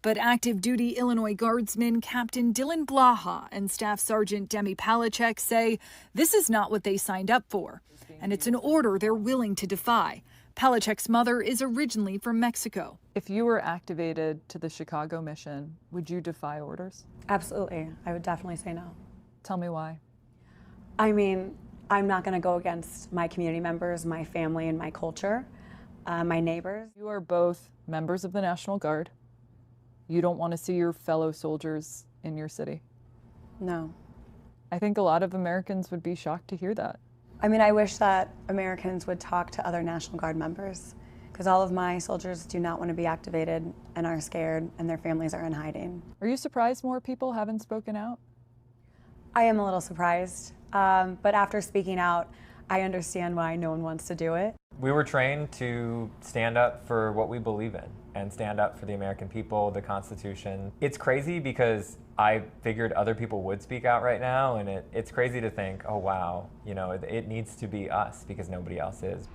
But active duty Illinois Guardsman Captain Dylan Blaha and Staff Sergeant Demi Palachek say this is not what they signed up for, and it's an order they're willing to defy. Palachek's mother is originally from Mexico. If you were activated to the Chicago mission, would you defy orders? Absolutely. I would definitely say no. Tell me why. I mean, I'm not going to go against my community members, my family, and my culture, my neighbors. You are both members of the National Guard. You don't want to see your fellow soldiers in your city. No. I think a lot of Americans would be shocked to hear that. I mean, I wish that Americans would talk to other National Guard members, because all of my soldiers do not want to be activated and are scared, and their families are in hiding. Are you surprised more people haven't spoken out? I am a little surprised, but after speaking out, I understand why no one wants to do it. We were trained to stand up for what we believe in and stand up for the American people, the Constitution. It's crazy because I figured other people would speak out right now, and it's crazy to think, oh wow, you know, it needs to be us because nobody else is.